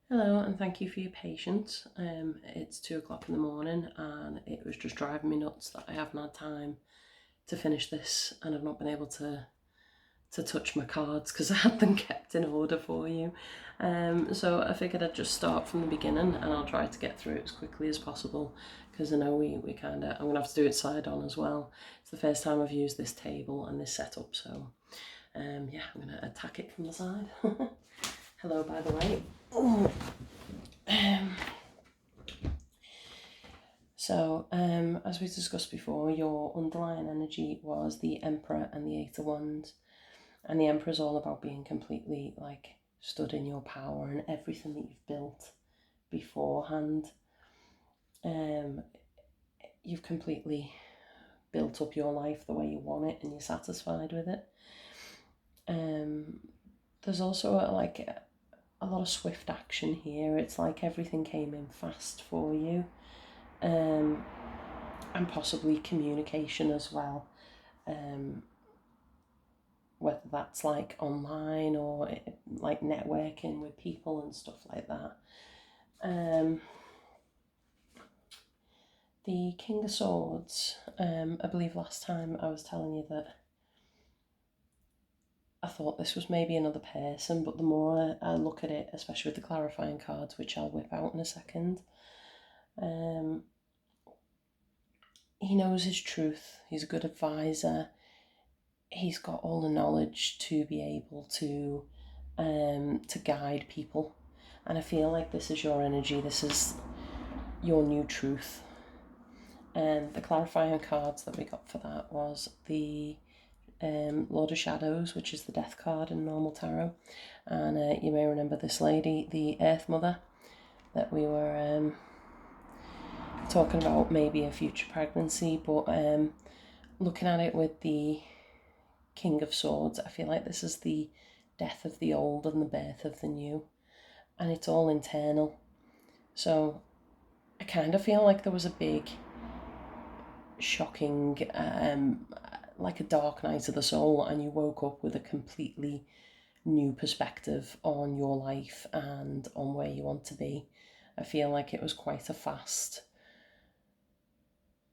Hello, and thank you for your patience. It's 2 o'clock in the morning, and it was just driving me nuts that I haven't had time to finish this, and I've not been able to touch my cards because I had them kept in order for you. So I figured I'd just start from the beginning, and I'll try to get through it as quickly as possible because I know we kind of I'm gonna have to do it side on as well. It's the first time I've used this table and this setup, so yeah, I'm gonna attack it from the side. Hello, by the way. Ooh. As we discussed before, your underlying energy was the Emperor and the Eight of Wands. And the Emperor is all about being completely stood in your power and everything that you've built beforehand. You've completely built up your life the way you want it and you're satisfied with it. There's also a lot of swift action here. It's like everything came in fast for you. And possibly communication as well, whether that's like online or like networking with people and stuff like that. The King of Swords, I believe last time I was telling you that I thought this was maybe another person, but the more I look at it, especially with the clarifying cards, which I'll whip out in a second, he knows his truth. He's a good advisor. He's got all the knowledge to be able to guide people, and I feel like this is your energy. This is your new truth. And the clarifying cards that we got for that was the Lord of Shadows, which is the Death card in normal tarot, and you may remember this lady, the Earth Mother, that we were talking about maybe a future pregnancy, but looking at it with the King of Swords, I feel like this is the death of the old and the birth of the new, and it's all internal. So I kind of feel like there was a big shocking like a dark night of the soul, and you woke up with a completely new perspective on your life and on where you want to be. I feel like it was quite a fast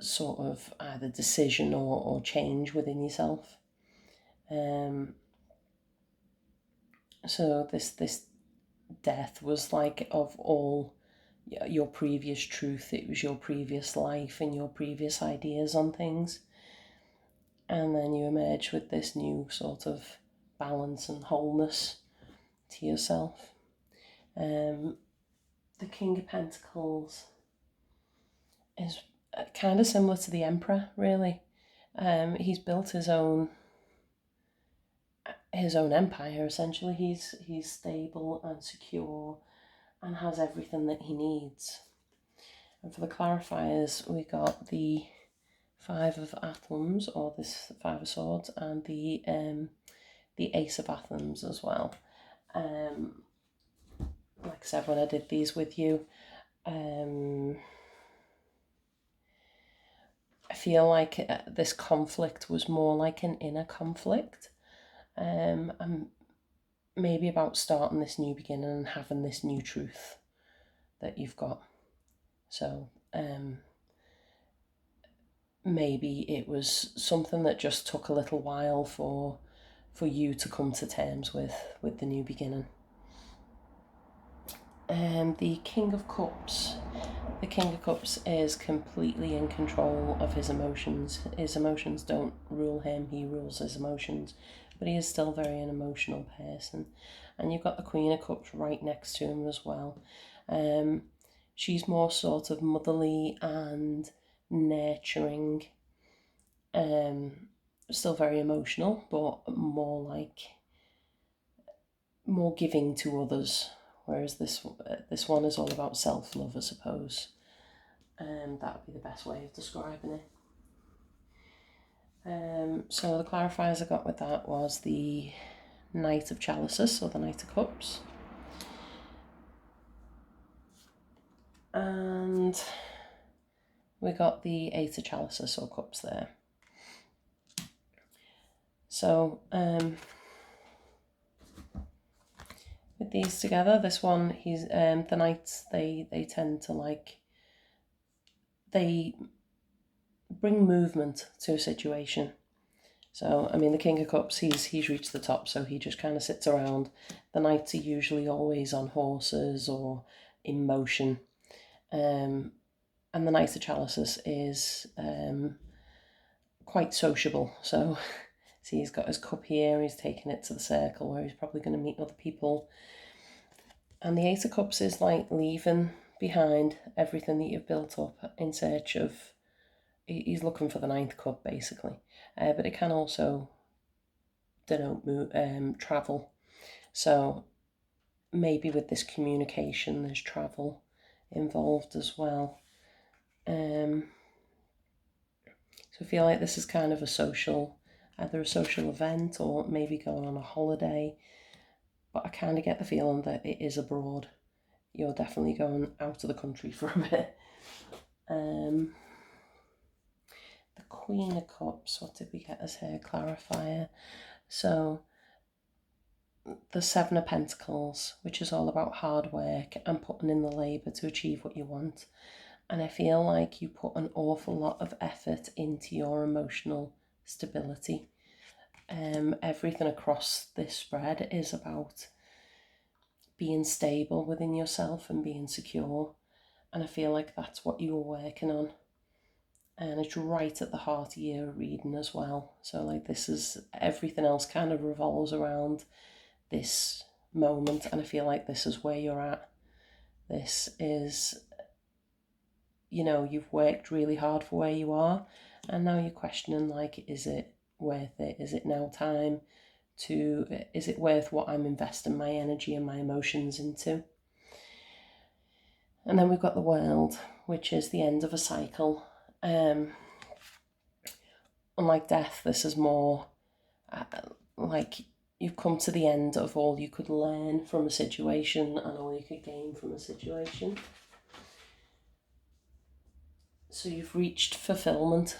sort of either decision or change within yourself. So this death was like of all your previous truth. It was your previous life and your previous ideas on things, and then you emerge with this new sort of balance and wholeness to yourself. The King of Pentacles is kind of similar to the Emperor, really. He's built his own empire. Essentially, he's stable and secure and has everything that he needs. And for the clarifiers, we got the Five of Athens, or this Five of Swords, and the Ace of Athens as well. Like I said, when I did these with you, I feel like this conflict was more like an inner conflict. And maybe about starting this new beginning and having this new truth that you've got. So maybe it was something that just took a little while for you to come to terms with the new beginning. The King of Cups. The King of Cups is completely in control of his emotions. His emotions don't rule him, he rules his emotions. But he is still very an emotional person. And you've got the Queen of Cups right next to him as well. She's more sort of motherly and nurturing. Still very emotional, but more giving to others. Whereas this one is all about self-love, I suppose. That would be the best way of describing it. So the clarifiers I got with that was the Knight of Chalices, or the Knight of Cups. And we got the Eight of Chalices, or Cups there. So with these together. This one, he's the knights, they tend to they bring movement to a situation. So, I mean, the King of Cups, he's reached the top, so he just kind of sits around. The knights are usually always on horses or in motion. And the Knight of Chalices is quite sociable. So, see, he's got his cup here, he's taking it to the circle where he's probably going to meet other people. And the Ace of Cups is like leaving behind everything that you've built up in search of, he's looking for the ninth cup basically. But it can also denote travel. So maybe with this communication, there's travel involved as well. So I feel like this is kind of either a social event or maybe going on a holiday. But I kind of get the feeling that it is abroad. You're definitely going out of the country for a bit. The Queen of Cups, what did we get as her clarifier? So the Seven of Pentacles, which is all about hard work and putting in the labour to achieve what you want. And I feel like you put an awful lot of effort into your emotional stability. Everything across this spread is about being stable within yourself and being secure. And I feel like that's what you were working on. And it's right at the heart of your reading as well. So like this is, everything else kind of revolves around this moment, and I feel like this is where you're at. This is, you've worked really hard for where you are, and now you're questioning, like, is it worth it? Is it now time is it worth what I'm investing my energy and my emotions into? And then we've got the World, which is the end of a cycle. Unlike death, this is more like you've come to the end of all you could learn from a situation and all you could gain from a situation. So you've reached fulfillment.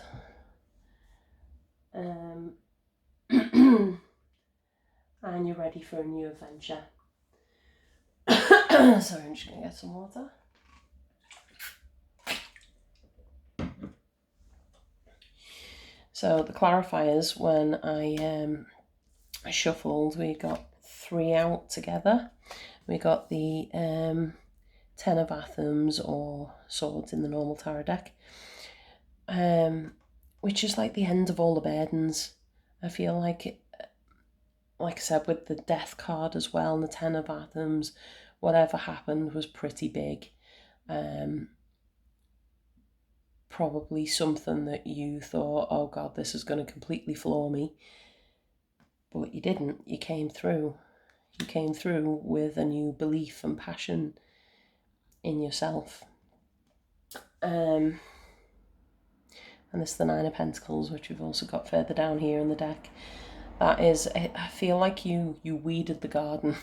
And you're ready for a new adventure. Sorry, I'm just going to get some water. So the clarifiers, when I shuffled, we got 3 out together. We got the 10 of Athens, or Swords in the normal tarot deck, which is like the end of all the burdens. I feel like I said, with the Death card as well, and the 10 of Athens, whatever happened was pretty big. Probably something that you thought, oh God, this is going to completely floor me. But you didn't. You came through. You came through with a new belief and passion in yourself. And this is the 9 of Pentacles, which we've also got further down here in the deck. That is, I feel like you weeded the garden.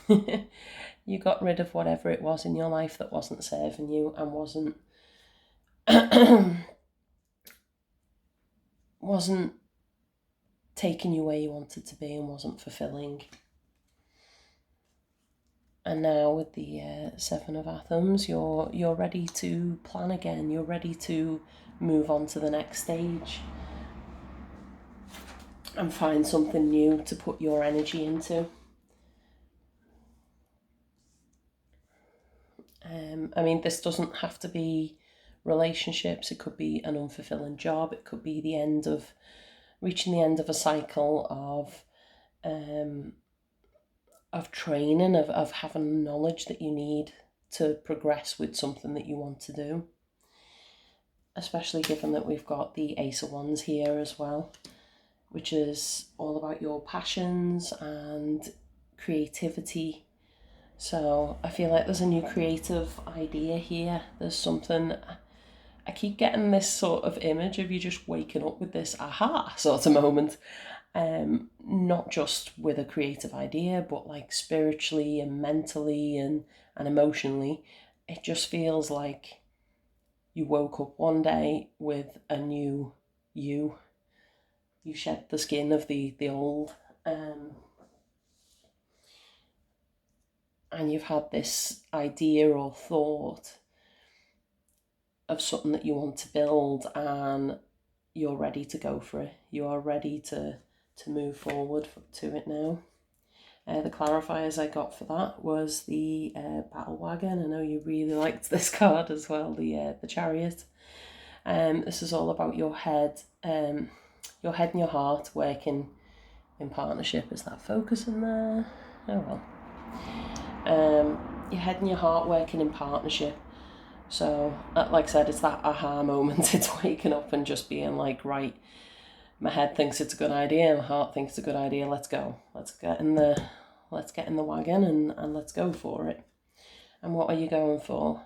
You got rid of whatever it was in your life that wasn't serving you and wasn't taking you where you wanted to be and wasn't fulfilling. And now with the 7 of Athens, you're ready to plan again. You're ready to move on to the next stage and find something new to put your energy into. I mean, this doesn't have to be relationships. It could be an unfulfilling job. It could be reaching the end of a cycle of training, of having knowledge that you need to progress with something that you want to do. Especially given that we've got the Ace of Wands here as well, which is all about your passions and creativity. So I feel like there's a new creative idea here. There's something, I keep getting this sort of image of you just waking up with this aha sort of moment. Not just with a creative idea, but like spiritually and mentally and emotionally. It just feels like you woke up one day with a new you. You shed the skin of the old. and you've had this idea or thought of something that you want to build, and you're ready to go for it. You are ready to move forward to it now. The clarifiers I got for that was the Battle Wagon. I know you really liked this card as well, the Chariot. This is all about your head and your heart working in partnership. Is that focusing there? Oh well. Your head and your heart working in partnership. So, like I said, it's that aha moment. It's waking up and just being like, right, my head thinks it's a good idea, my heart thinks it's a good idea, let's go. Let's get in the wagon and let's go for it. And what are you going for?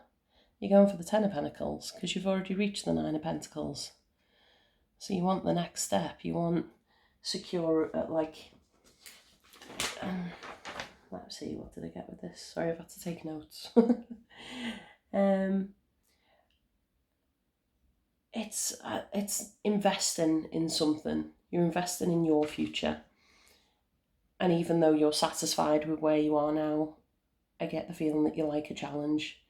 You're going for the Ten of Pentacles, because you've already reached the Nine of Pentacles. So you want the next step. You want secure, let's see, what did I get with this? Sorry, I've had to take notes. It's investing in something. You're investing in your future. And even though you're satisfied with where you are now, I get the feeling that you like a challenge.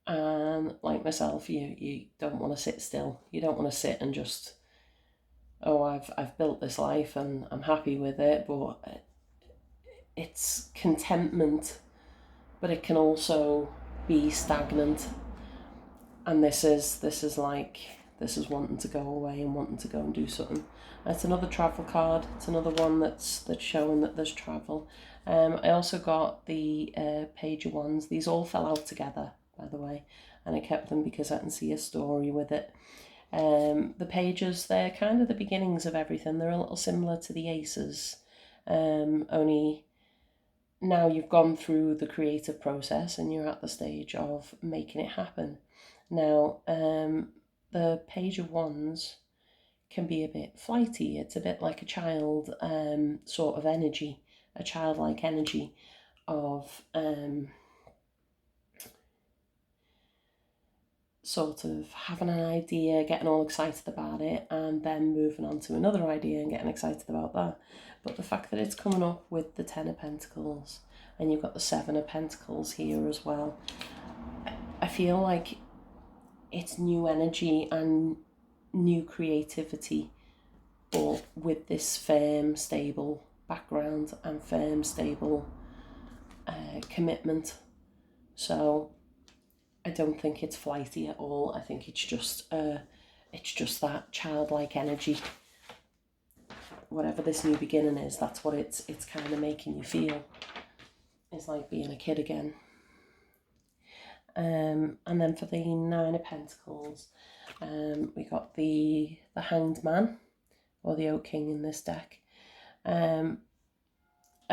And like myself, you don't want to sit still. You don't want to sit and just, oh, I've built this life and I'm happy with it. But it's contentment, but it can also be stagnant. And this is wanting to go away and wanting to go and do something. It's another travel card. It's another one that's showing that there's travel. I also got the Page of Wands. These all fell out together, by the way, and I kept them because I can see a story with it. The pages, they're kind of the beginnings of everything. They're a little similar to the aces, only now you've gone through the creative process and you're at the stage of making it happen. Now, the Page of Wands can be a bit flighty. It's a bit like a child sort of energy, a childlike energy of sort of having an idea, getting all excited about it, and then moving on to another idea and getting excited about that. But the fact that it's coming up with the Ten of Pentacles and you've got the Seven of Pentacles here as well, I feel like it's new energy and new creativity, but with this firm, stable background and firm, stable commitment. So I don't think it's flighty at all. I think it's just that childlike energy. Whatever this new beginning is, that's what it's kind of making you feel. It's like being a kid again. And then for the Nine of Pentacles, we got the Hanged Man, or the Oak King in this deck. I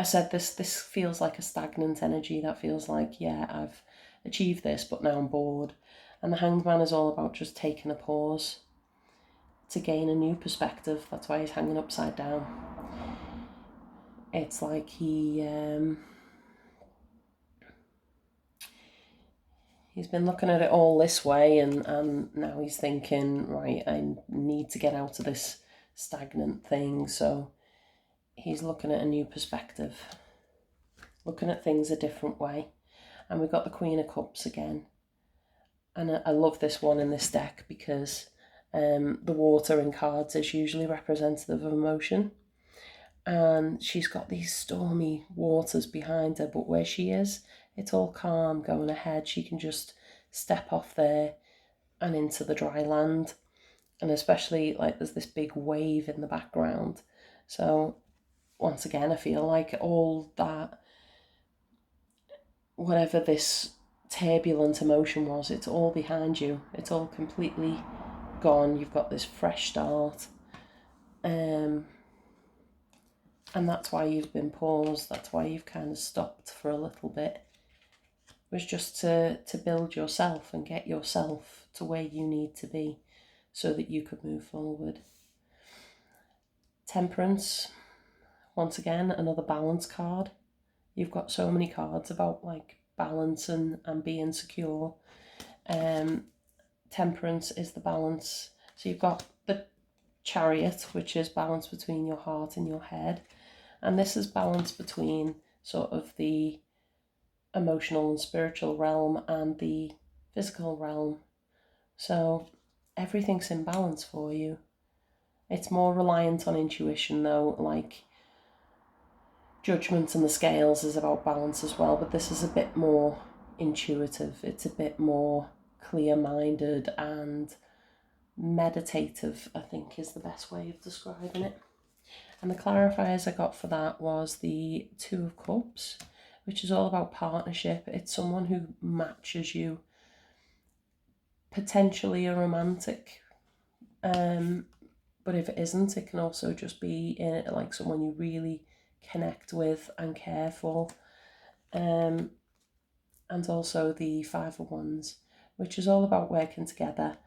said this feels like a stagnant energy. That feels like, yeah, I've achieved this, but now I'm bored. And the Hanged Man is all about just taking a pause to gain a new perspective. That's why he's hanging upside down. It's like he's been looking at it all this way, and now he's thinking, right, I need to get out of this stagnant thing. So he's looking at a new perspective, looking at things a different way. And we've got the Queen of Cups again. And I love this one in this deck because the water in cards is usually representative of emotion. And she's got these stormy waters behind her, but where she is, it's all calm going ahead. She can just step off there and into the dry land. And especially, like, there's this big wave in the background. So once again, I feel like all that, whatever this turbulent emotion was, it's all behind you. It's all completely gone. You've got this fresh start. And that's why you've been paused. That's why you've kind of stopped for a little bit. It was just to build yourself and get yourself to where you need to be so that you could move forward. Temperance, once again, another balance card. You've got so many cards about like balance and being secure. Temperance is the balance. So you've got the Chariot, which is balance between your heart and your head. And this is balance between sort of the emotional and spiritual realm and the physical realm. So everything's in balance for you. It's more reliant on intuition though, like Judgment and the Scales is about balance as well, but this is a bit more intuitive. It's a bit more clear-minded and meditative, I think is the best way of describing it. And the clarifiers I got for that was the Two of Cups, which is all about partnership. It's someone who matches you, potentially a romantic, but if it isn't, it can also just be like someone you really connect with and care for. And also the Five of Wands, which is all about working together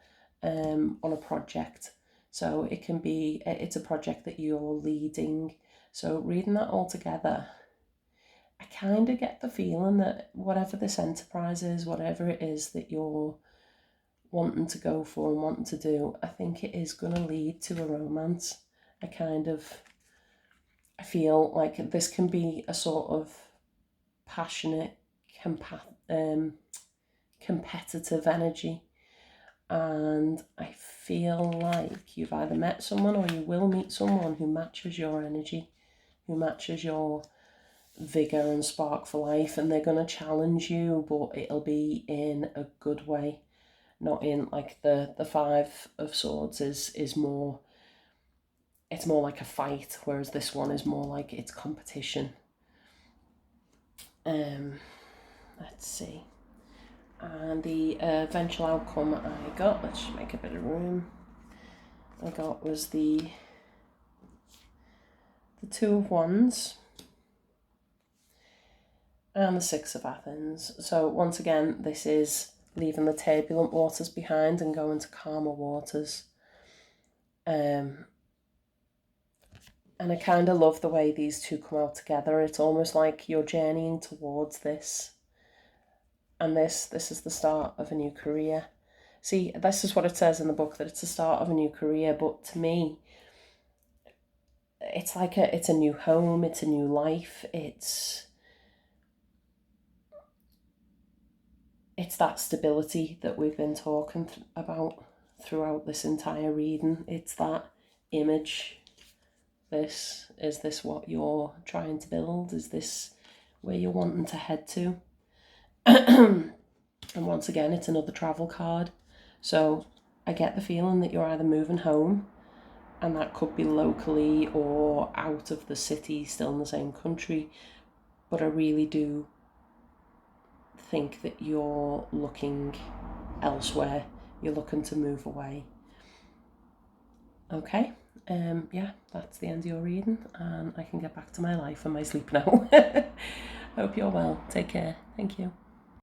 on a project. So it's a project that you're leading. So reading that all together, I kind of get the feeling that whatever this enterprise is, whatever it is that you're wanting to go for and wanting to do, I think it is going to lead to a romance. I feel like this can be a sort of passionate, competitive energy. And I feel like you've either met someone or you will meet someone who matches your energy, who matches your vigor and spark for life, and they're going to challenge you, but it'll be in a good way, not in like the Five of Swords is more, it's more like a fight, whereas this one is more like it's competition. Let's see. And the eventual outcome I got, let's just make a bit of room, I got was the Two of Wands and the Six of Athens. So once again, this is leaving the turbulent waters behind and going to calmer waters. And I kind of love the way these two come out together. It's almost like you're journeying towards this. And this is the start of a new career. See, this is what it says in the book, that it's the start of a new career. But to me, it's like it's a new home, it's a new life. It's that stability that we've been talking about throughout this entire reading. It's that image. Is this what you're trying to build? Is this where you're wanting to head to? And once again, it's another travel card. So I get the feeling that you're either moving home, and that could be locally or out of the city, still in the same country. But I really do think that you're looking elsewhere. You're looking to move away. Okay. Yeah, that's the end of your reading, and I can get back to my life and my sleep now. Hope you're well. Take care. Thank you.